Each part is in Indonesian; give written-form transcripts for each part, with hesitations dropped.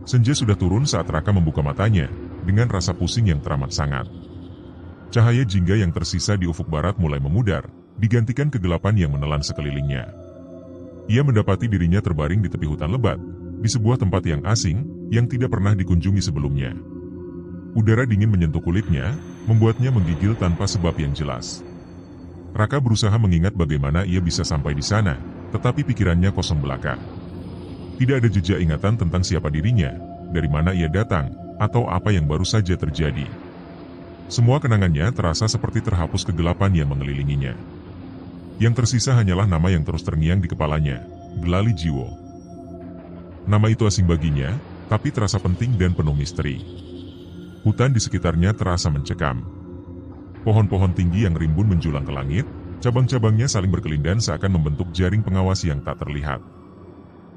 Senja sudah turun saat Raka membuka matanya, dengan rasa pusing yang teramat sangat. Cahaya jingga yang tersisa di ufuk barat mulai memudar, digantikan kegelapan yang menelan sekelilingnya. Ia mendapati dirinya terbaring di tepi hutan lebat, di sebuah tempat yang asing, yang tidak pernah dikunjungi sebelumnya. Udara dingin menyentuh kulitnya, membuatnya menggigil tanpa sebab yang jelas. Raka berusaha mengingat bagaimana ia bisa sampai di sana, tetapi pikirannya kosong belaka. Tidak ada jejak ingatan tentang siapa dirinya, dari mana ia datang, atau apa yang baru saja terjadi. Semua kenangannya terasa seperti terhapus kegelapan yang mengelilinginya. Yang tersisa hanyalah nama yang terus terngiang di kepalanya, Gelali Jiwo. Nama itu asing baginya, tapi terasa penting dan penuh misteri. Hutan di sekitarnya terasa mencekam. Pohon-pohon tinggi yang rimbun menjulang ke langit, cabang-cabangnya saling berkelindan seakan membentuk jaring pengawas yang tak terlihat.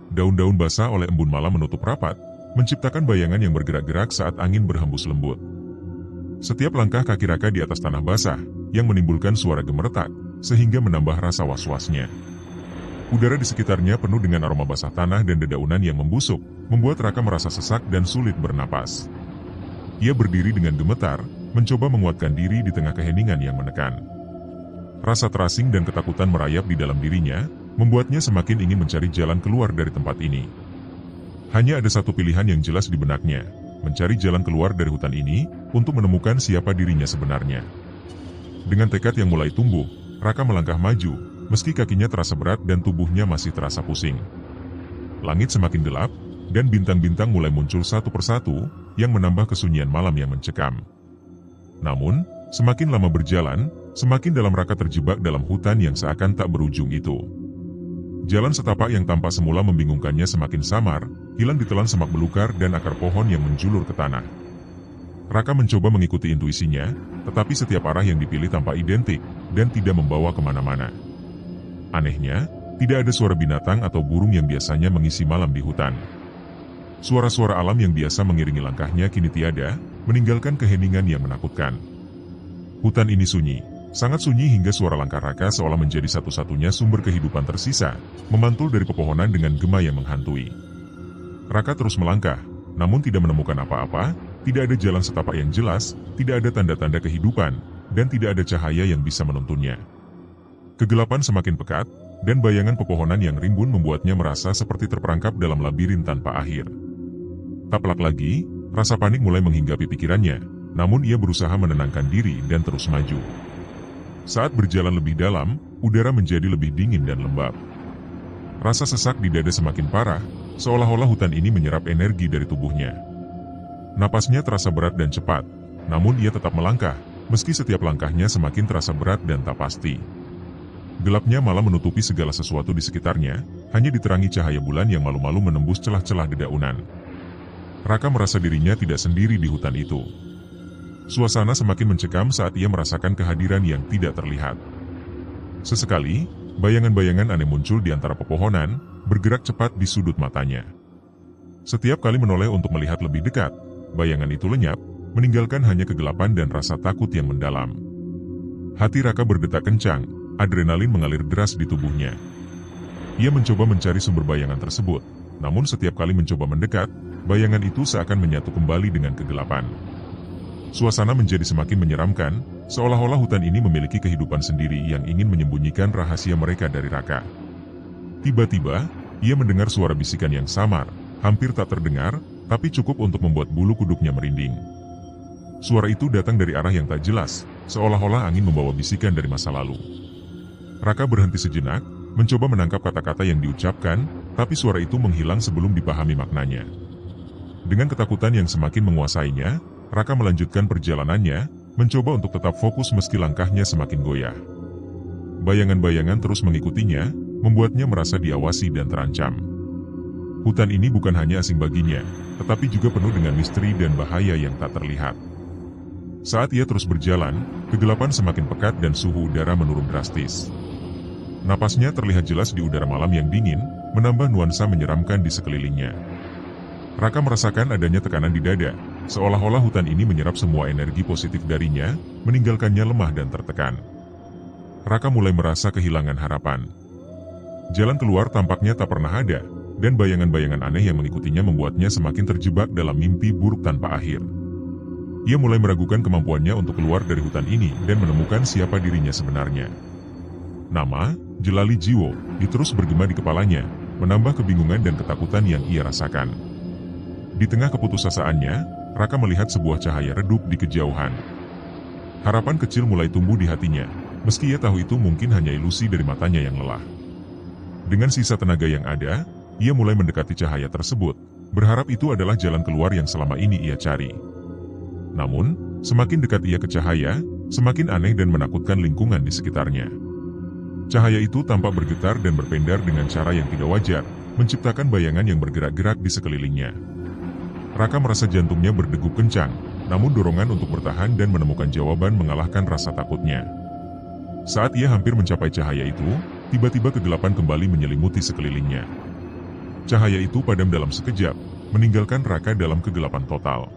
Daun-daun basah oleh embun malam menutup rapat, menciptakan bayangan yang bergerak-gerak saat angin berhembus lembut. Setiap langkah kaki Raka di atas tanah basah, yang menimbulkan suara gemeretak, sehingga menambah rasa was-wasnya. Udara di sekitarnya penuh dengan aroma basah tanah dan dedaunan yang membusuk, membuat Raka merasa sesak dan sulit bernapas. Ia berdiri dengan gemetar, mencoba menguatkan diri di tengah keheningan yang menekan. Rasa terasing dan ketakutan merayap di dalam dirinya, membuatnya semakin ingin mencari jalan keluar dari tempat ini. Hanya ada satu pilihan yang jelas di benaknya, mencari jalan keluar dari hutan ini, untuk menemukan siapa dirinya sebenarnya. Dengan tekad yang mulai tumbuh, Raka melangkah maju, meski kakinya terasa berat dan tubuhnya masih terasa pusing. Langit semakin gelap, dan bintang-bintang mulai muncul satu persatu, yang menambah kesunyian malam yang mencekam. Namun, semakin lama berjalan, semakin dalam Raka terjebak dalam hutan yang seakan tak berujung itu. Jalan setapak yang tampak semula membingungkannya semakin samar, hilang ditelan semak belukar dan akar pohon yang menjulur ke tanah. Raka mencoba mengikuti intuisinya, tetapi setiap arah yang dipilih tampak identik, dan tidak membawa kemana-mana. Anehnya, tidak ada suara binatang atau burung yang biasanya mengisi malam di hutan. Suara-suara alam yang biasa mengiringi langkahnya kini tiada, meninggalkan keheningan yang menakutkan. Hutan ini sunyi. Sangat sunyi hingga suara langkah Raka seolah menjadi satu-satunya sumber kehidupan tersisa, memantul dari pepohonan dengan gema yang menghantui. Raka terus melangkah, namun tidak menemukan apa-apa, tidak ada jalan setapak yang jelas, tidak ada tanda-tanda kehidupan, dan tidak ada cahaya yang bisa menuntunnya. Kegelapan semakin pekat, dan bayangan pepohonan yang rimbun membuatnya merasa seperti terperangkap dalam labirin tanpa akhir. Tak pelak lagi, rasa panik mulai menghinggapi pikirannya, namun ia berusaha menenangkan diri dan terus maju. Saat berjalan lebih dalam, udara menjadi lebih dingin dan lembab. Rasa sesak di dada semakin parah, seolah-olah hutan ini menyerap energi dari tubuhnya. Napasnya terasa berat dan cepat, namun ia tetap melangkah, meski setiap langkahnya semakin terasa berat dan tak pasti. Gelapnya malam menutupi segala sesuatu di sekitarnya, hanya diterangi cahaya bulan yang malu-malu menembus celah-celah dedaunan. Raka merasa dirinya tidak sendiri di hutan itu. Suasana semakin mencekam saat ia merasakan kehadiran yang tidak terlihat. Sesekali, bayangan-bayangan aneh muncul di antara pepohonan, bergerak cepat di sudut matanya. Setiap kali menoleh untuk melihat lebih dekat, bayangan itu lenyap, meninggalkan hanya kegelapan dan rasa takut yang mendalam. Hati Raka berdetak kencang, adrenalin mengalir deras di tubuhnya. Ia mencoba mencari sumber bayangan tersebut, namun setiap kali mencoba mendekat, bayangan itu seakan menyatu kembali dengan kegelapan. Suasana menjadi semakin menyeramkan, seolah-olah hutan ini memiliki kehidupan sendiri yang ingin menyembunyikan rahasia mereka dari Raka. Tiba-tiba, ia mendengar suara bisikan yang samar, hampir tak terdengar, tapi cukup untuk membuat bulu kuduknya merinding. Suara itu datang dari arah yang tak jelas, seolah-olah angin membawa bisikan dari masa lalu. Raka berhenti sejenak, mencoba menangkap kata-kata yang diucapkan, tapi suara itu menghilang sebelum dipahami maknanya. Dengan ketakutan yang semakin menguasainya, Raka melanjutkan perjalanannya, mencoba untuk tetap fokus meski langkahnya semakin goyah. Bayangan-bayangan terus mengikutinya, membuatnya merasa diawasi dan terancam. Hutan ini bukan hanya asing baginya, tetapi juga penuh dengan misteri dan bahaya yang tak terlihat. Saat ia terus berjalan, kegelapan semakin pekat dan suhu udara menurun drastis. Napasnya terlihat jelas di udara malam yang dingin, menambah nuansa menyeramkan di sekelilingnya. Raka merasakan adanya tekanan di dada, seolah-olah hutan ini menyerap semua energi positif darinya, meninggalkannya lemah dan tertekan. Raka mulai merasa kehilangan harapan. Jalan keluar tampaknya tak pernah ada, dan bayangan-bayangan aneh yang mengikutinya membuatnya semakin terjebak dalam mimpi buruk tanpa akhir. Ia mulai meragukan kemampuannya untuk keluar dari hutan ini dan menemukan siapa dirinya sebenarnya. Nama, Jelali Jiwo, terus bergema di kepalanya, menambah kebingungan dan ketakutan yang ia rasakan. Di tengah keputusasaannya, Raka melihat sebuah cahaya redup di kejauhan. Harapan kecil mulai tumbuh di hatinya, meski ia tahu itu mungkin hanya ilusi dari matanya yang lelah. Dengan sisa tenaga yang ada, ia mulai mendekati cahaya tersebut, berharap itu adalah jalan keluar yang selama ini ia cari. Namun, semakin dekat ia ke cahaya, semakin aneh dan menakutkan lingkungan di sekitarnya. Cahaya itu tampak bergetar dan berpendar dengan cara yang tidak wajar, menciptakan bayangan yang bergerak-gerak di sekelilingnya. Raka merasa jantungnya berdegup kencang, namun dorongan untuk bertahan dan menemukan jawaban mengalahkan rasa takutnya. Saat ia hampir mencapai cahaya itu, tiba-tiba kegelapan kembali menyelimuti sekelilingnya. Cahaya itu padam dalam sekejap, meninggalkan Raka dalam kegelapan total.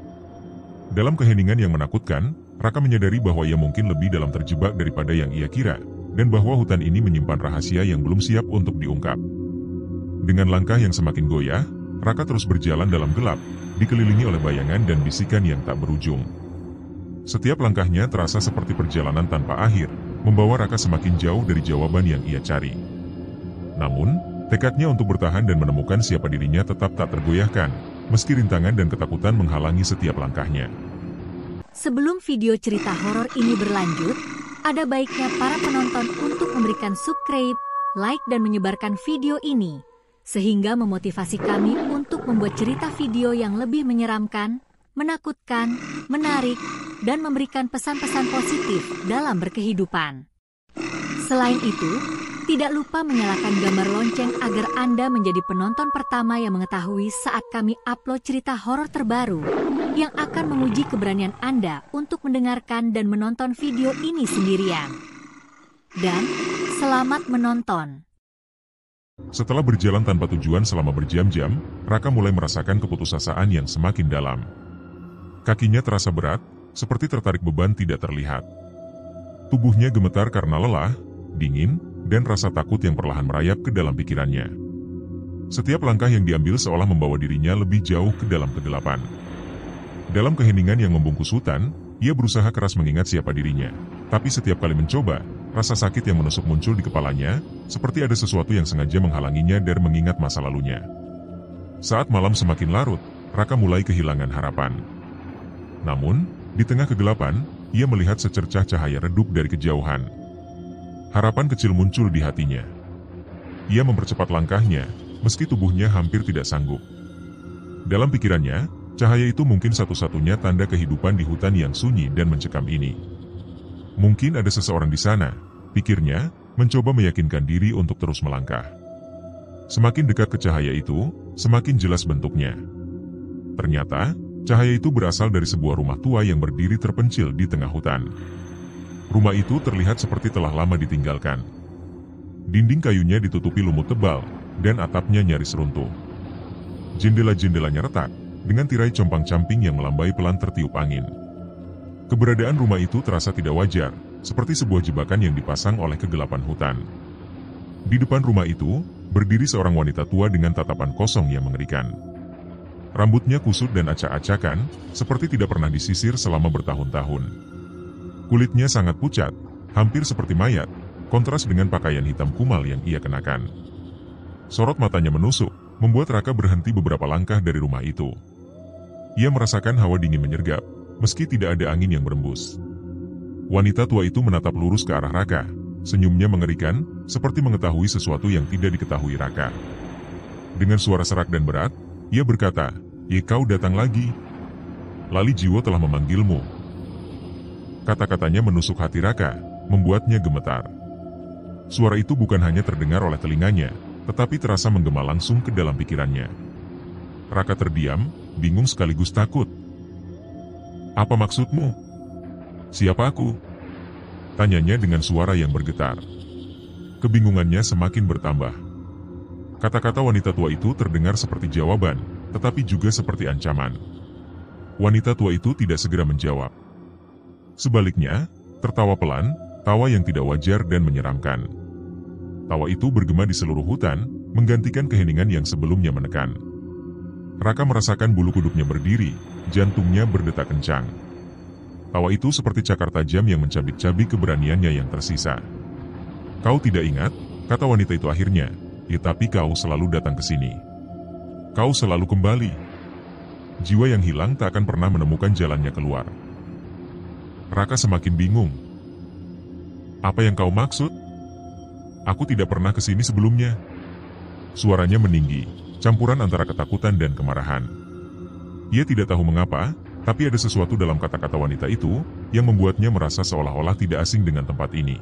Dalam keheningan yang menakutkan, Raka menyadari bahwa ia mungkin lebih dalam terjebak daripada yang ia kira, dan bahwa hutan ini menyimpan rahasia yang belum siap untuk diungkap. Dengan langkah yang semakin goyah, Raka terus berjalan dalam gelap, dikelilingi oleh bayangan dan bisikan yang tak berujung. Setiap langkahnya terasa seperti perjalanan tanpa akhir, membawa Raka semakin jauh dari jawaban yang ia cari. Namun, tekadnya untuk bertahan dan menemukan siapa dirinya tetap tak tergoyahkan, meski rintangan dan ketakutan menghalangi setiap langkahnya. Sebelum video cerita horor ini berlanjut, ada baiknya para penonton untuk memberikan subscribe, like dan menyebarkan video ini, sehingga memotivasi kami untuk membuat cerita video yang lebih menyeramkan, menakutkan, menarik, dan memberikan pesan-pesan positif dalam berkehidupan. Selain itu, tidak lupa menyalakan gambar lonceng agar Anda menjadi penonton pertama yang mengetahui saat kami upload cerita horor terbaru, yang akan menguji keberanian Anda untuk mendengarkan dan menonton video ini sendirian. Dan, selamat menonton! Setelah berjalan tanpa tujuan selama berjam-jam, Raka mulai merasakan keputusasaan yang semakin dalam. Kakinya terasa berat, seperti tertarik beban tidak terlihat. Tubuhnya gemetar karena lelah, dingin, dan rasa takut yang perlahan merayap ke dalam pikirannya. Setiap langkah yang diambil seolah membawa dirinya lebih jauh ke dalam kegelapan. Dalam keheningan yang membungkus hutan, ia berusaha keras mengingat siapa dirinya. Tapi setiap kali mencoba, rasa sakit yang menusuk muncul di kepalanya, seperti ada sesuatu yang sengaja menghalanginya dari mengingat masa lalunya. Saat malam semakin larut, Raka mulai kehilangan harapan. Namun, di tengah kegelapan, ia melihat secercah cahaya redup dari kejauhan. Harapan kecil muncul di hatinya. Ia mempercepat langkahnya, meski tubuhnya hampir tidak sanggup. Dalam pikirannya, cahaya itu mungkin satu-satunya tanda kehidupan di hutan yang sunyi dan mencekam ini. Mungkin ada seseorang di sana, pikirnya, mencoba meyakinkan diri untuk terus melangkah. Semakin dekat ke cahaya itu, semakin jelas bentuknya. Ternyata, cahaya itu berasal dari sebuah rumah tua yang berdiri terpencil di tengah hutan. Rumah itu terlihat seperti telah lama ditinggalkan. Dinding kayunya ditutupi lumut tebal, dan atapnya nyaris runtuh. Jendela-jendelanya retak, dengan tirai compang-camping yang melambai pelan tertiup angin. Keberadaan rumah itu terasa tidak wajar, seperti sebuah jebakan yang dipasang oleh kegelapan hutan. Di depan rumah itu, berdiri seorang wanita tua dengan tatapan kosong yang mengerikan. Rambutnya kusut dan acak-acakan, seperti tidak pernah disisir selama bertahun-tahun. Kulitnya sangat pucat, hampir seperti mayat, kontras dengan pakaian hitam kumal yang ia kenakan. Sorot matanya menusuk, membuat Raka berhenti beberapa langkah dari rumah itu. Ia merasakan hawa dingin menyergap, meski tidak ada angin yang berembus. Wanita tua itu menatap lurus ke arah Raka, senyumnya mengerikan, seperti mengetahui sesuatu yang tidak diketahui Raka. Dengan suara serak dan berat, ia berkata, "Ye, kau datang lagi. Lali Jiwo telah memanggilmu." Kata-katanya menusuk hati Raka, membuatnya gemetar. Suara itu bukan hanya terdengar oleh telinganya, tetapi terasa menggema langsung ke dalam pikirannya. Raka terdiam, bingung sekaligus takut. "Apa maksudmu? Siapa aku?" tanyanya dengan suara yang bergetar. Kebingungannya semakin bertambah. Kata-kata wanita tua itu terdengar seperti jawaban, tetapi juga seperti ancaman. Wanita tua itu tidak segera menjawab. Sebaliknya, tertawa pelan, tawa yang tidak wajar dan menyeramkan. Tawa itu bergema di seluruh hutan, menggantikan keheningan yang sebelumnya menekan. Raka merasakan bulu kuduknya berdiri, jantungnya berdetak kencang. Tawa itu seperti cakar tajam yang mencabik-cabik keberaniannya yang tersisa. "Kau tidak ingat?" kata wanita itu akhirnya. "Ya, tapi kau selalu datang ke sini. Kau selalu kembali. Jiwa yang hilang tak akan pernah menemukan jalannya keluar." Raka semakin bingung. "Apa yang kau maksud? Aku tidak pernah ke sini sebelumnya." Suaranya meninggi, campuran antara ketakutan dan kemarahan. Ia tidak tahu mengapa, tapi ada sesuatu dalam kata-kata wanita itu yang membuatnya merasa seolah-olah tidak asing dengan tempat ini.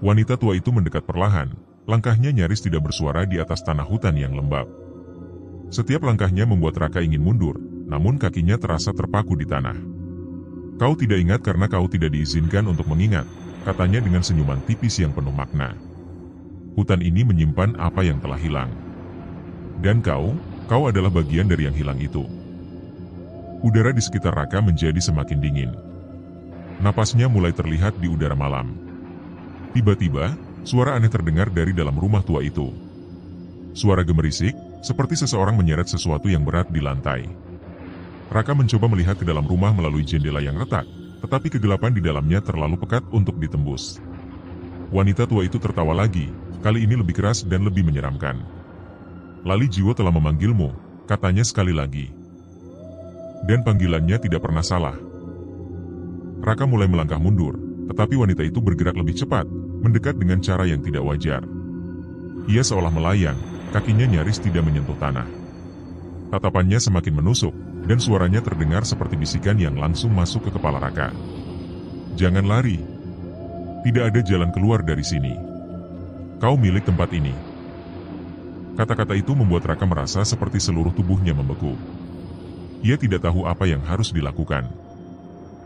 Wanita tua itu mendekat perlahan, langkahnya nyaris tidak bersuara di atas tanah hutan yang lembab. Setiap langkahnya membuat Raka ingin mundur, namun kakinya terasa terpaku di tanah. "Kau tidak ingat karena kau tidak diizinkan untuk mengingat," katanya dengan senyuman tipis yang penuh makna. "Hutan ini menyimpan apa yang telah hilang. Dan kau adalah bagian dari yang hilang itu." Udara di sekitar Raka menjadi semakin dingin. Napasnya mulai terlihat di udara malam. Tiba-tiba, suara aneh terdengar dari dalam rumah tua itu. Suara gemerisik, seperti seseorang menyeret sesuatu yang berat di lantai. Raka mencoba melihat ke dalam rumah melalui jendela yang retak, tetapi kegelapan di dalamnya terlalu pekat untuk ditembus. Wanita tua itu tertawa lagi, kali ini lebih keras dan lebih menyeramkan. "Lali Jiwo telah memanggilmu," katanya sekali lagi. Dan panggilannya tidak pernah salah. Raka mulai melangkah mundur, tetapi wanita itu bergerak lebih cepat, mendekat dengan cara yang tidak wajar. Ia seolah melayang, kakinya nyaris tidak menyentuh tanah. Tatapannya semakin menusuk, dan suaranya terdengar seperti bisikan yang langsung masuk ke kepala Raka. "Jangan lari. Tidak ada jalan keluar dari sini. Kau milik tempat ini." Kata-kata itu membuat Raka merasa seperti seluruh tubuhnya membeku. Ia tidak tahu apa yang harus dilakukan.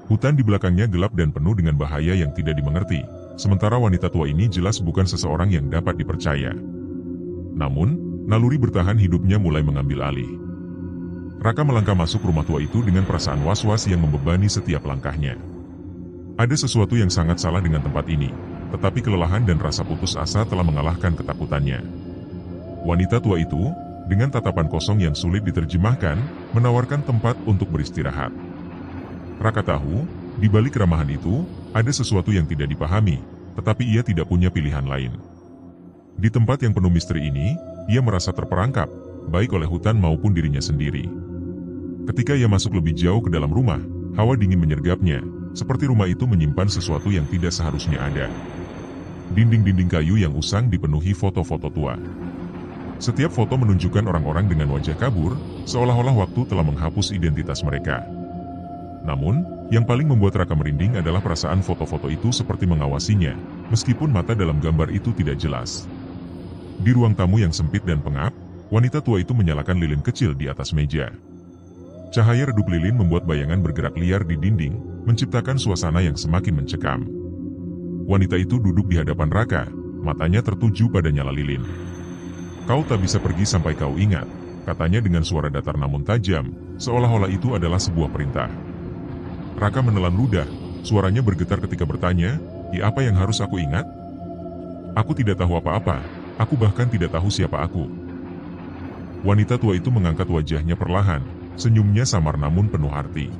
Hutan di belakangnya gelap dan penuh dengan bahaya yang tidak dimengerti, sementara wanita tua ini jelas bukan seseorang yang dapat dipercaya. Namun, naluri bertahan hidupnya mulai mengambil alih. Raka melangkah masuk rumah tua itu dengan perasaan was-was yang membebani setiap langkahnya. Ada sesuatu yang sangat salah dengan tempat ini, tetapi kelelahan dan rasa putus asa telah mengalahkan ketakutannya. Wanita tua itu, dengan tatapan kosong yang sulit diterjemahkan, menawarkan tempat untuk beristirahat. Raka tahu, di balik keramahan itu, ada sesuatu yang tidak dipahami, tetapi ia tidak punya pilihan lain. Di tempat yang penuh misteri ini, ia merasa terperangkap, baik oleh hutan maupun dirinya sendiri. Ketika ia masuk lebih jauh ke dalam rumah, hawa dingin menyergapnya, seperti rumah itu menyimpan sesuatu yang tidak seharusnya ada. Dinding-dinding kayu yang usang dipenuhi foto-foto tua. Setiap foto menunjukkan orang-orang dengan wajah kabur, seolah-olah waktu telah menghapus identitas mereka. Namun, yang paling membuat Raka merinding adalah perasaan foto-foto itu seperti mengawasinya, meskipun mata dalam gambar itu tidak jelas. Di ruang tamu yang sempit dan pengap, wanita tua itu menyalakan lilin kecil di atas meja. Cahaya redup lilin membuat bayangan bergerak liar di dinding, menciptakan suasana yang semakin mencekam. Wanita itu duduk di hadapan Raka, matanya tertuju pada nyala lilin. "Kau tak bisa pergi sampai kau ingat," katanya dengan suara datar namun tajam, seolah-olah itu adalah sebuah perintah. Raka menelan ludah, suaranya bergetar ketika bertanya, "Ya, apa yang harus aku ingat? Aku tidak tahu apa-apa, aku bahkan tidak tahu siapa aku." Wanita tua itu mengangkat wajahnya perlahan, senyumnya samar namun penuh arti.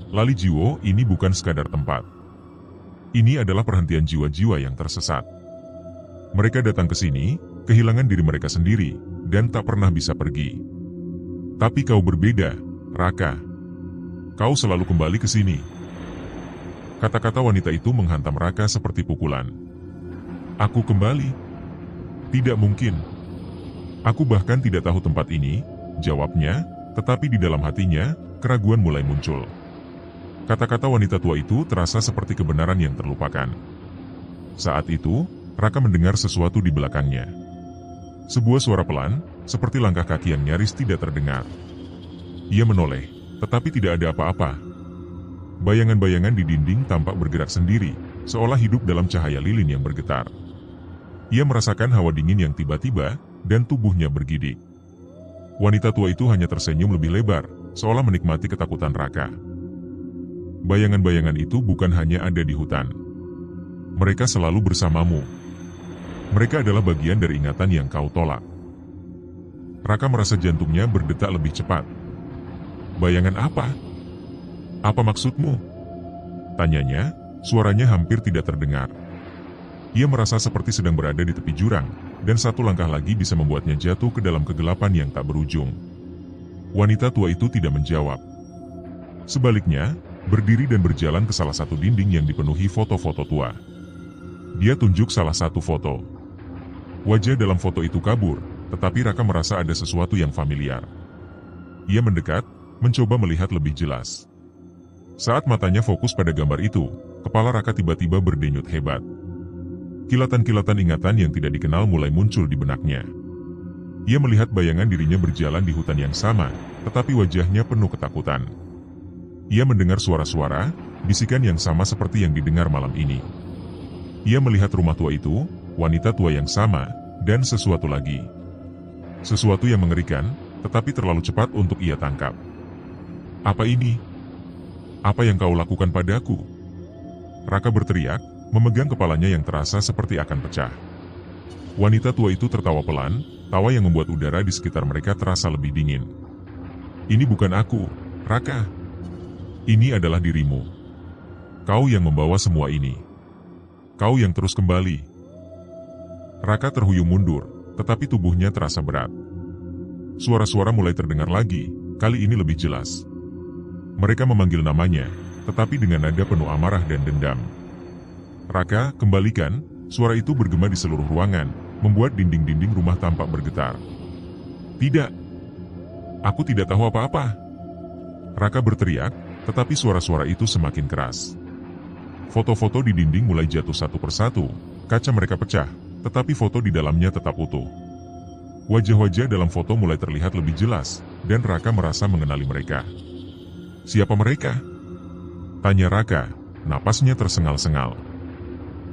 "Lali Jiwo, ini bukan sekadar tempat. Ini adalah perhentian jiwa-jiwa yang tersesat. Mereka datang ke sini, kehilangan diri mereka sendiri, dan tak pernah bisa pergi. Tapi kau berbeda, Raka. Kau selalu kembali ke sini." Kata-kata wanita itu menghantam Raka seperti pukulan. "Aku kembali? Tidak mungkin. Aku bahkan tidak tahu tempat ini," jawabnya, tetapi di dalam hatinya, keraguan mulai muncul. Kata-kata wanita tua itu terasa seperti kebenaran yang terlupakan. Saat itu, Raka mendengar sesuatu di belakangnya. Sebuah suara pelan, seperti langkah kaki yang nyaris tidak terdengar. Ia menoleh, tetapi tidak ada apa-apa. Bayangan-bayangan di dinding tampak bergerak sendiri, seolah hidup dalam cahaya lilin yang bergetar. Ia merasakan hawa dingin yang tiba-tiba, dan tubuhnya bergidik. Wanita tua itu hanya tersenyum lebih lebar, seolah menikmati ketakutan Raka. Bayangan-bayangan itu bukan hanya ada di hutan. Mereka selalu bersamamu. Mereka adalah bagian dari ingatan yang kau tolak. Raka merasa jantungnya berdetak lebih cepat. Bayangan apa? Apa maksudmu? Tanyanya, suaranya hampir tidak terdengar. Ia merasa seperti sedang berada di tepi jurang, dan satu langkah lagi bisa membuatnya jatuh ke dalam kegelapan yang tak berujung. Wanita tua itu tidak menjawab. Sebaliknya, berdiri dan berjalan ke salah satu dinding yang dipenuhi foto-foto tua. Dia tunjuk salah satu foto. Wajah dalam foto itu kabur, tetapi Raka merasa ada sesuatu yang familiar. Ia mendekat, mencoba melihat lebih jelas. Saat matanya fokus pada gambar itu, kepala Raka tiba-tiba berdenyut hebat. Kilatan-kilatan ingatan yang tidak dikenal mulai muncul di benaknya. Ia melihat bayangan dirinya berjalan di hutan yang sama, tetapi wajahnya penuh ketakutan. Ia mendengar suara-suara, bisikan yang sama seperti yang didengar malam ini. Ia melihat rumah tua itu, wanita tua yang sama, dan sesuatu lagi. Sesuatu yang mengerikan, tetapi terlalu cepat untuk ia tangkap. Apa ini? Apa yang kau lakukan padaku? Raka berteriak, memegang kepalanya yang terasa seperti akan pecah. Wanita tua itu tertawa pelan, tawa yang membuat udara di sekitar mereka terasa lebih dingin. Ini bukan aku, Raka. Ini adalah dirimu. Kau yang membawa semua ini. Kau yang terus kembali. Raka terhuyung mundur, tetapi tubuhnya terasa berat. Suara-suara mulai terdengar lagi, kali ini lebih jelas. Mereka memanggil namanya, tetapi dengan nada penuh amarah dan dendam. Raka, kembalikan, suara itu bergema di seluruh ruangan, membuat dinding-dinding rumah tampak bergetar. Tidak. Aku tidak tahu apa-apa. Raka berteriak, tetapi suara-suara itu semakin keras. Foto-foto di dinding mulai jatuh satu persatu, kaca mereka pecah, tetapi foto di dalamnya tetap utuh. Wajah-wajah dalam foto mulai terlihat lebih jelas, dan Raka merasa mengenali mereka. Siapa mereka? Tanya Raka, napasnya tersengal-sengal.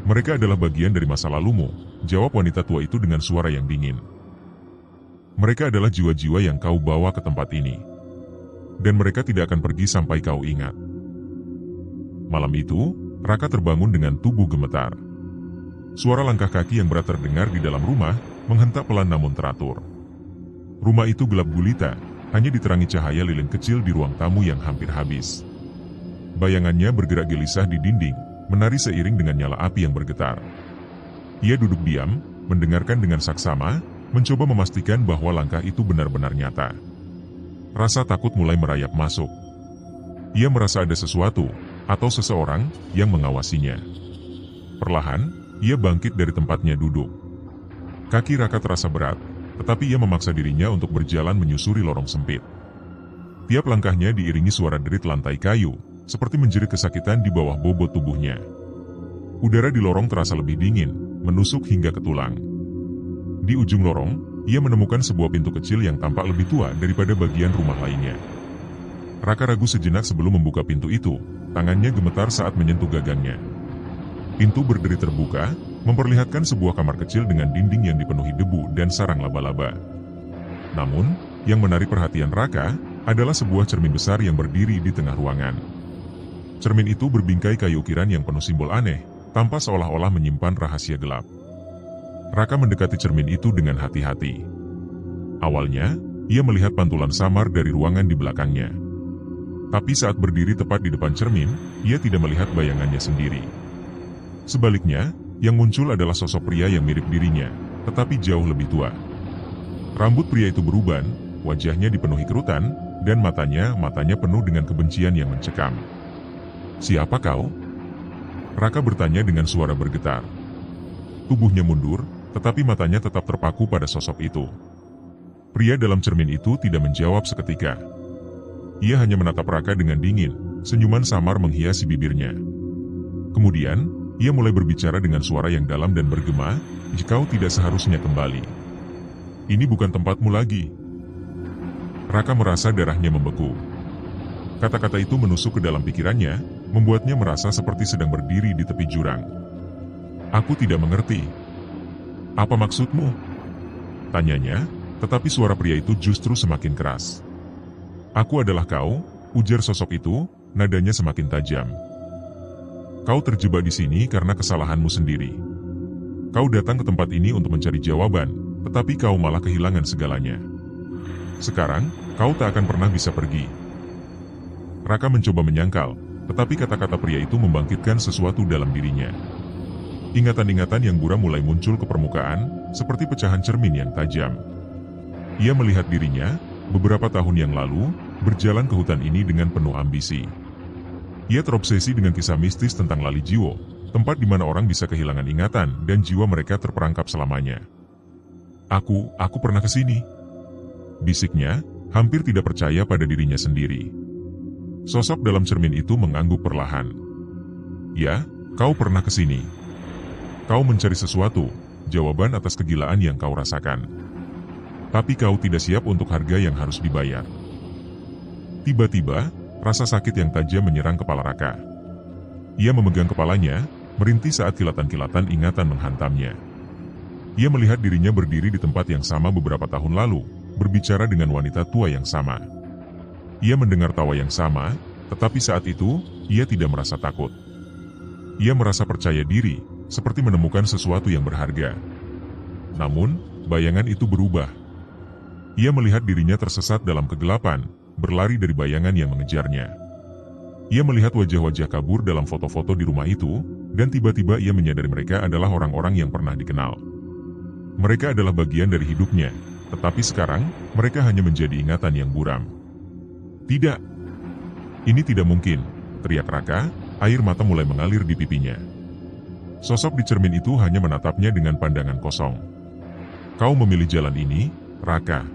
Mereka adalah bagian dari masa lalumu, jawab wanita tua itu dengan suara yang dingin. Mereka adalah jiwa-jiwa yang kau bawa ke tempat ini. Dan mereka tidak akan pergi sampai kau ingat. Malam itu, Raka terbangun dengan tubuh gemetar. Suara langkah kaki yang berat terdengar di dalam rumah, menghentak pelan namun teratur. Rumah itu gelap gulita, hanya diterangi cahaya lilin kecil di ruang tamu yang hampir habis. Bayangannya bergerak gelisah di dinding, menari seiring dengan nyala api yang bergetar. Ia duduk diam, mendengarkan dengan saksama, mencoba memastikan bahwa langkah itu benar-benar nyata. Rasa takut mulai merayap masuk. Ia merasa ada sesuatu, atau seseorang, yang mengawasinya. Perlahan, ia bangkit dari tempatnya duduk. Kaki Raka terasa berat, tetapi ia memaksa dirinya untuk berjalan menyusuri lorong sempit. Tiap langkahnya diiringi suara derit lantai kayu, seperti menjerit kesakitan di bawah bobot tubuhnya. Udara di lorong terasa lebih dingin, menusuk hingga ke tulang. Di ujung lorong, ia menemukan sebuah pintu kecil yang tampak lebih tua daripada bagian rumah lainnya. Raka ragu sejenak sebelum membuka pintu itu, tangannya gemetar saat menyentuh gagangnya. Pintu berderi terbuka, memperlihatkan sebuah kamar kecil dengan dinding yang dipenuhi debu dan sarang laba-laba. Namun, yang menarik perhatian Raka, adalah sebuah cermin besar yang berdiri di tengah ruangan. Cermin itu berbingkai kayu ukiran yang penuh simbol aneh, tanpa seolah-olah menyimpan rahasia gelap. Raka mendekati cermin itu dengan hati-hati. Awalnya, ia melihat pantulan samar dari ruangan di belakangnya. Tapi saat berdiri tepat di depan cermin, ia tidak melihat bayangannya sendiri. Sebaliknya, yang muncul adalah sosok pria yang mirip dirinya, tetapi jauh lebih tua. Rambut pria itu beruban, wajahnya dipenuhi kerutan, dan matanya penuh dengan kebencian yang mencekam. Siapa kau? Raka bertanya dengan suara bergetar. Tubuhnya mundur, tetapi matanya tetap terpaku pada sosok itu. Pria dalam cermin itu tidak menjawab seketika. Ia hanya menatap Raka dengan dingin, senyuman samar menghiasi bibirnya. Kemudian, ia mulai berbicara dengan suara yang dalam dan bergema, "Kau tidak seharusnya kembali. Ini bukan tempatmu lagi." Raka merasa darahnya membeku. Kata-kata itu menusuk ke dalam pikirannya, membuatnya merasa seperti sedang berdiri di tepi jurang. "Aku tidak mengerti. Apa maksudmu?" Tanyanya, tetapi suara pria itu justru semakin keras. "Aku adalah kau," ujar sosok itu, nadanya semakin tajam. "Kau terjebak di sini karena kesalahanmu sendiri. Kau datang ke tempat ini untuk mencari jawaban, tetapi kau malah kehilangan segalanya. Sekarang, kau tak akan pernah bisa pergi. Raka mencoba menyangkal, tetapi kata-kata pria itu membangkitkan sesuatu dalam dirinya. Ingatan-ingatan yang buram mulai muncul ke permukaan, seperti pecahan cermin yang tajam. Ia melihat dirinya, beberapa tahun yang lalu, berjalan ke hutan ini dengan penuh ambisi. Ia terobsesi dengan kisah mistis tentang Lali Jiwo, tempat di mana orang bisa kehilangan ingatan dan jiwa mereka terperangkap selamanya. Aku pernah ke sini. Bisiknya, hampir tidak percaya pada dirinya sendiri. Sosok dalam cermin itu mengangguk perlahan. Ya, kau pernah ke sini. Kau mencari sesuatu, jawaban atas kegilaan yang kau rasakan. Tapi kau tidak siap untuk harga yang harus dibayar. Tiba-tiba, rasa sakit yang tajam menyerang kepala Raka. Ia memegang kepalanya, merintih saat kilatan-kilatan ingatan menghantamnya. Ia melihat dirinya berdiri di tempat yang sama beberapa tahun lalu, berbicara dengan wanita tua yang sama. Ia mendengar tawa yang sama, tetapi saat itu, ia tidak merasa takut. Ia merasa percaya diri, seperti menemukan sesuatu yang berharga. Namun, bayangan itu berubah. Ia melihat dirinya tersesat dalam kegelapan, berlari dari bayangan yang mengejarnya. Ia melihat wajah-wajah kabur dalam foto-foto di rumah itu, dan tiba-tiba ia menyadari mereka adalah orang-orang yang pernah dikenal. Mereka adalah bagian dari hidupnya, tetapi sekarang, mereka hanya menjadi ingatan yang buram. Tidak. Ini tidak mungkin, teriak Raka, air mata mulai mengalir di pipinya. Sosok di cermin itu hanya menatapnya dengan pandangan kosong. Kau memilih jalan ini, Raka.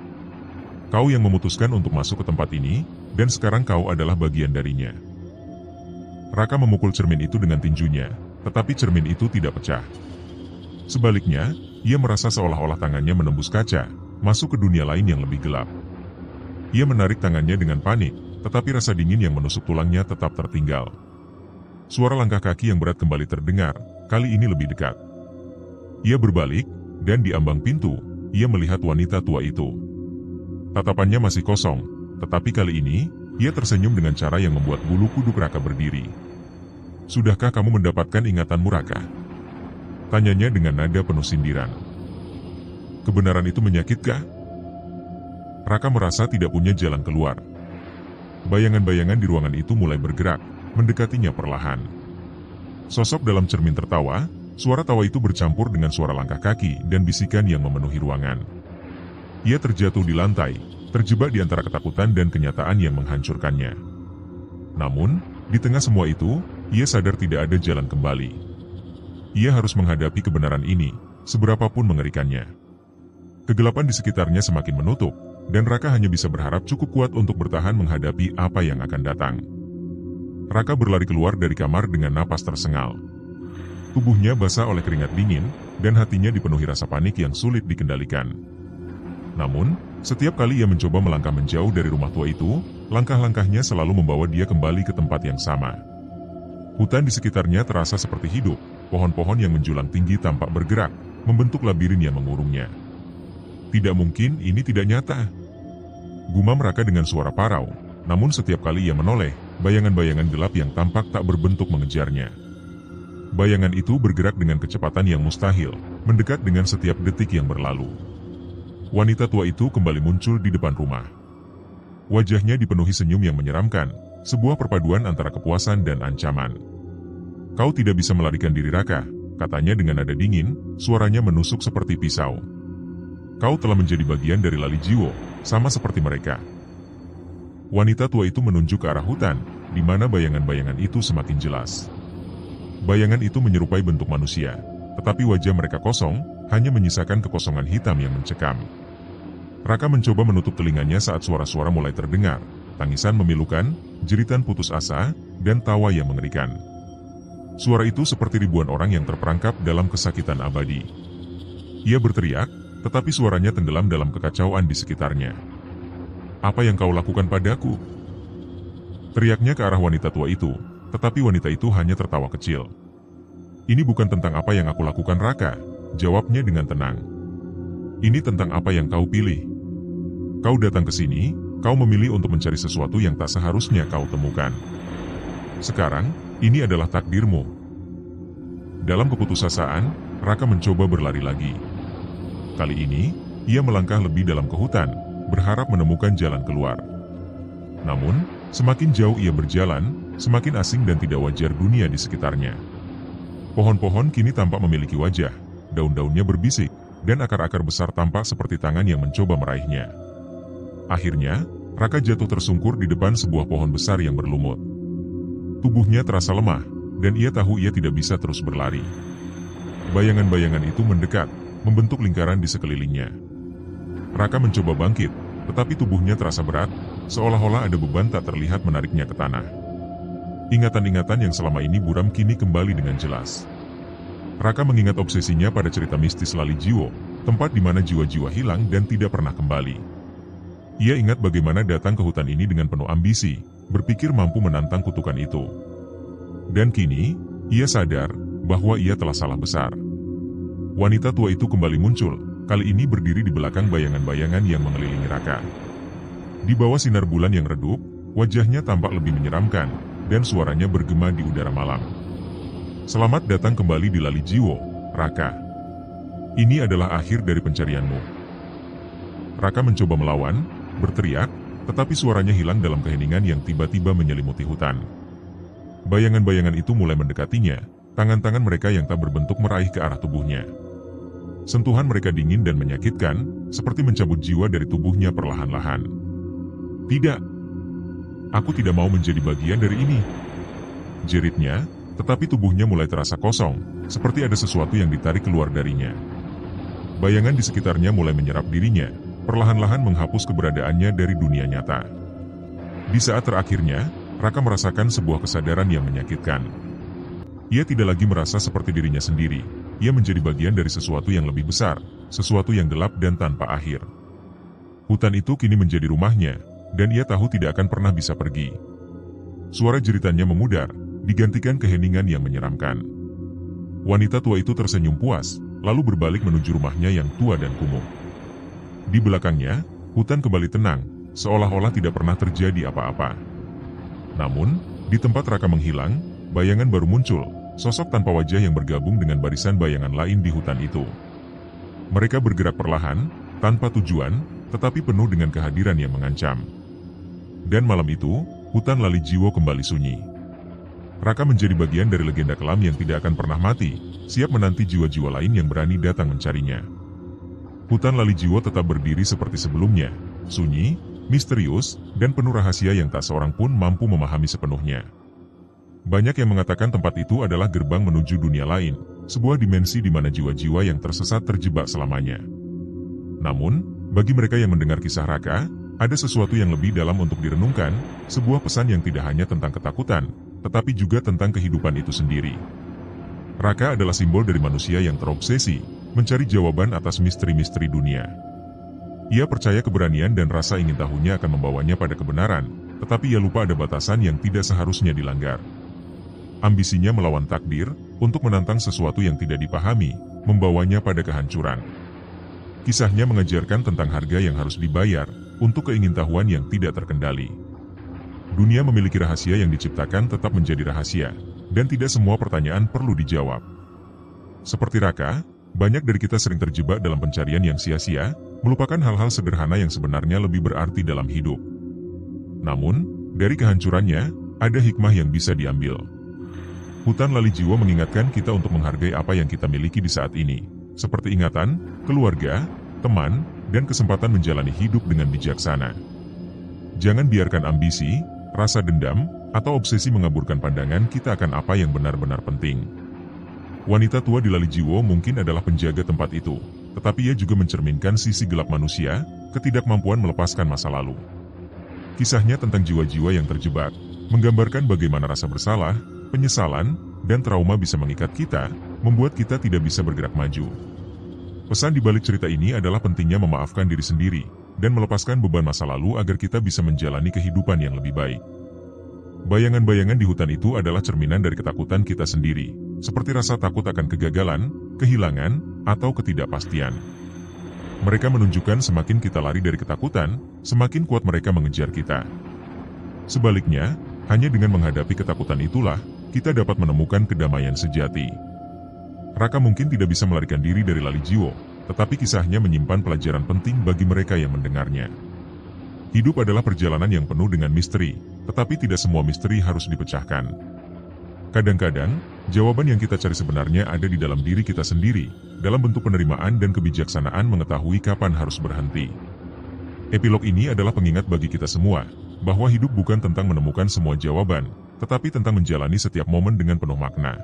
Kau yang memutuskan untuk masuk ke tempat ini, dan sekarang kau adalah bagian darinya. Raka memukul cermin itu dengan tinjunya, tetapi cermin itu tidak pecah. Sebaliknya, ia merasa seolah-olah tangannya menembus kaca, masuk ke dunia lain yang lebih gelap. Ia menarik tangannya dengan panik, tetapi rasa dingin yang menusuk tulangnya tetap tertinggal. Suara langkah kaki yang berat kembali terdengar, kali ini lebih dekat. Ia berbalik, dan di ambang pintu, ia melihat wanita tua itu. Tatapannya masih kosong, tetapi kali ini, ia tersenyum dengan cara yang membuat bulu kuduk Raka berdiri. Sudahkah kamu mendapatkan ingatanmu, Raka? Tanyanya dengan nada penuh sindiran. Kebenaran itu menyakitkah? Raka merasa tidak punya jalan keluar. Bayangan-bayangan di ruangan itu mulai bergerak, mendekatinya perlahan. Sosok dalam cermin tertawa, suara tawa itu bercampur dengan suara langkah kaki dan bisikan yang memenuhi ruangan. Ia terjatuh di lantai, terjebak di antara ketakutan dan kenyataan yang menghancurkannya. Namun, di tengah semua itu, ia sadar tidak ada jalan kembali. Ia harus menghadapi kebenaran ini, seberapapun mengerikannya. Kegelapan di sekitarnya semakin menutup, dan Raka hanya bisa berharap cukup kuat untuk bertahan menghadapi apa yang akan datang. Raka berlari keluar dari kamar dengan napas tersengal. Tubuhnya basah oleh keringat dingin, dan hatinya dipenuhi rasa panik yang sulit dikendalikan. Namun, setiap kali ia mencoba melangkah menjauh dari rumah tua itu, langkah-langkahnya selalu membawa dia kembali ke tempat yang sama. Hutan di sekitarnya terasa seperti hidup, pohon-pohon yang menjulang tinggi tampak bergerak, membentuk labirin yang mengurungnya. Tidak mungkin ini tidak nyata. Gumam Raka dengan suara parau, namun setiap kali ia menoleh, bayangan-bayangan gelap yang tampak tak berbentuk mengejarnya. Bayangan itu bergerak dengan kecepatan yang mustahil, mendekat dengan setiap detik yang berlalu. Wanita tua itu kembali muncul di depan rumah. Wajahnya dipenuhi senyum yang menyeramkan, sebuah perpaduan antara kepuasan dan ancaman. Kau tidak bisa melarikan diri, Raka, katanya dengan nada dingin, suaranya menusuk seperti pisau. Kau telah menjadi bagian dari Lali Jiwo, sama seperti mereka. Wanita tua itu menunjuk ke arah hutan, di mana bayangan-bayangan itu semakin jelas. Bayangan itu menyerupai bentuk manusia, tetapi wajah mereka kosong, hanya menyisakan kekosongan hitam yang mencekam. Raka mencoba menutup telinganya saat suara-suara mulai terdengar, tangisan memilukan, jeritan putus asa, dan tawa yang mengerikan. Suara itu seperti ribuan orang yang terperangkap dalam kesakitan abadi. Ia berteriak, tetapi suaranya tenggelam dalam kekacauan di sekitarnya. Apa yang kau lakukan padaku? Teriaknya ke arah wanita tua itu, tetapi wanita itu hanya tertawa kecil. Ini bukan tentang apa yang aku lakukan, Raka, jawabnya dengan tenang. Ini tentang apa yang kau pilih. Kau datang ke sini, kau memilih untuk mencari sesuatu yang tak seharusnya kau temukan. Sekarang, ini adalah takdirmu. Dalam keputusasaan, Raka mencoba berlari lagi. Kali ini, ia melangkah lebih dalam ke hutan, berharap menemukan jalan keluar. Namun, semakin jauh ia berjalan, semakin asing dan tidak wajar dunia di sekitarnya. Pohon-pohon kini tampak memiliki wajah, daun-daunnya berbisik, dan akar-akar besar tampak seperti tangan yang mencoba meraihnya. Akhirnya, Raka jatuh tersungkur di depan sebuah pohon besar yang berlumut. Tubuhnya terasa lemah, dan ia tahu ia tidak bisa terus berlari. Bayangan-bayangan itu mendekat, membentuk lingkaran di sekelilingnya. Raka mencoba bangkit, tetapi tubuhnya terasa berat, seolah-olah ada beban tak terlihat menariknya ke tanah. Ingatan-ingatan yang selama ini buram kini kembali dengan jelas. Raka mengingat obsesinya pada cerita mistis Lali Jiwo, tempat di mana jiwa-jiwa hilang dan tidak pernah kembali. Ia ingat bagaimana datang ke hutan ini dengan penuh ambisi, berpikir mampu menantang kutukan itu. Dan kini, ia sadar bahwa ia telah salah besar. Wanita tua itu kembali muncul, kali ini berdiri di belakang bayangan-bayangan yang mengelilingi Raka. Di bawah sinar bulan yang redup, wajahnya tampak lebih menyeramkan, dan suaranya bergema di udara malam. Selamat datang kembali di Lali Jiwo, Raka. Ini adalah akhir dari pencarianmu. Raka mencoba melawan, berteriak, tetapi suaranya hilang dalam keheningan yang tiba-tiba menyelimuti hutan. Bayangan-bayangan itu mulai mendekatinya, tangan-tangan mereka yang tak berbentuk meraih ke arah tubuhnya. Sentuhan mereka dingin dan menyakitkan, seperti mencabut jiwa dari tubuhnya perlahan-lahan. Tidak, aku tidak mau menjadi bagian dari ini, jeritnya, tetapi tubuhnya mulai terasa kosong, seperti ada sesuatu yang ditarik keluar darinya. Bayangan di sekitarnya mulai menyerap dirinya, perlahan-lahan menghapus keberadaannya dari dunia nyata. Di saat terakhirnya, Raka merasakan sebuah kesadaran yang menyakitkan. Ia tidak lagi merasa seperti dirinya sendiri, ia menjadi bagian dari sesuatu yang lebih besar, sesuatu yang gelap dan tanpa akhir. Hutan itu kini menjadi rumahnya, dan ia tahu tidak akan pernah bisa pergi. Suara jeritannya memudar, digantikan keheningan yang menyeramkan. Wanita tua itu tersenyum puas, lalu berbalik menuju rumahnya yang tua dan kumuh. Di belakangnya, hutan kembali tenang, seolah-olah tidak pernah terjadi apa-apa. Namun, di tempat Raka menghilang, bayangan baru muncul, sosok tanpa wajah yang bergabung dengan barisan bayangan lain di hutan itu. Mereka bergerak perlahan, tanpa tujuan, tetapi penuh dengan kehadiran yang mengancam. Dan malam itu, hutan Lali Jiwo kembali sunyi. Raka menjadi bagian dari legenda kelam yang tidak akan pernah mati, siap menanti jiwa-jiwa lain yang berani datang mencarinya. Hutan Lali Jiwo tetap berdiri seperti sebelumnya, sunyi, misterius, dan penuh rahasia yang tak seorang pun mampu memahami sepenuhnya. Banyak yang mengatakan tempat itu adalah gerbang menuju dunia lain, sebuah dimensi di mana jiwa-jiwa yang tersesat terjebak selamanya. Namun, bagi mereka yang mendengar kisah Raka, ada sesuatu yang lebih dalam untuk direnungkan, sebuah pesan yang tidak hanya tentang ketakutan, tetapi juga tentang kehidupan itu sendiri. Raka adalah simbol dari manusia yang terobsesi, mencari jawaban atas misteri-misteri dunia. Ia percaya keberanian dan rasa ingin tahunya akan membawanya pada kebenaran, tetapi ia lupa ada batasan yang tidak seharusnya dilanggar. Ambisinya melawan takdir, untuk menantang sesuatu yang tidak dipahami, membawanya pada kehancuran. Kisahnya mengajarkan tentang harga yang harus dibayar, untuk keingintahuan yang tidak terkendali. Dunia memiliki rahasia yang diciptakan tetap menjadi rahasia, dan tidak semua pertanyaan perlu dijawab. Seperti Raka, banyak dari kita sering terjebak dalam pencarian yang sia-sia, melupakan hal-hal sederhana yang sebenarnya lebih berarti dalam hidup. Namun, dari kehancurannya, ada hikmah yang bisa diambil. Hutan Lali Jiwo mengingatkan kita untuk menghargai apa yang kita miliki di saat ini, seperti ingatan, keluarga, teman, dan kesempatan menjalani hidup dengan bijaksana. Jangan biarkan ambisi, rasa dendam, atau obsesi mengaburkan pandangan kita akan apa yang benar-benar penting. Wanita tua di Lali Jiwo mungkin adalah penjaga tempat itu, tetapi ia juga mencerminkan sisi gelap manusia, ketidakmampuan melepaskan masa lalu. Kisahnya tentang jiwa-jiwa yang terjebak, menggambarkan bagaimana rasa bersalah, penyesalan, dan trauma bisa mengikat kita, membuat kita tidak bisa bergerak maju. Pesan di balik cerita ini adalah pentingnya memaafkan diri sendiri, dan melepaskan beban masa lalu agar kita bisa menjalani kehidupan yang lebih baik. Bayangan-bayangan di hutan itu adalah cerminan dari ketakutan kita sendiri, seperti rasa takut akan kegagalan, kehilangan, atau ketidakpastian. Mereka menunjukkan semakin kita lari dari ketakutan, semakin kuat mereka mengejar kita. Sebaliknya, hanya dengan menghadapi ketakutan itulah, kita dapat menemukan kedamaian sejati. Raka mungkin tidak bisa melarikan diri dari Lali Jiwo, tetapi kisahnya menyimpan pelajaran penting bagi mereka yang mendengarnya. Hidup adalah perjalanan yang penuh dengan misteri, tetapi tidak semua misteri harus dipecahkan. Kadang-kadang, jawaban yang kita cari sebenarnya ada di dalam diri kita sendiri, dalam bentuk penerimaan dan kebijaksanaan mengetahui kapan harus berhenti. Epilog ini adalah pengingat bagi kita semua, bahwa hidup bukan tentang menemukan semua jawaban, tetapi tentang menjalani setiap momen dengan penuh makna.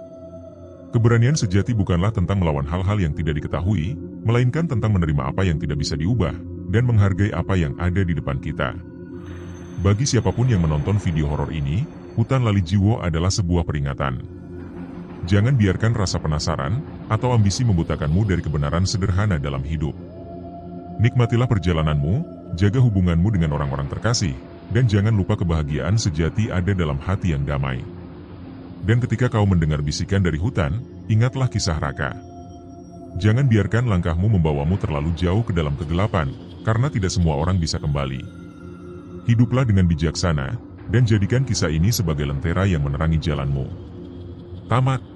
Keberanian sejati bukanlah tentang melawan hal-hal yang tidak diketahui, melainkan tentang menerima apa yang tidak bisa diubah, dan menghargai apa yang ada di depan kita. Bagi siapapun yang menonton video horor ini, Hutan Lali Jiwo adalah sebuah peringatan. Jangan biarkan rasa penasaran atau ambisi membutakanmu dari kebenaran sederhana dalam hidup. Nikmatilah perjalananmu, jaga hubunganmu dengan orang-orang terkasih, dan jangan lupa kebahagiaan sejati ada dalam hati yang damai. Dan ketika kau mendengar bisikan dari hutan, ingatlah kisah Raka. Jangan biarkan langkahmu membawamu terlalu jauh ke dalam kegelapan, karena tidak semua orang bisa kembali. Hiduplah dengan bijaksana, dan jadikan kisah ini sebagai lentera yang menerangi jalanmu. Tamat.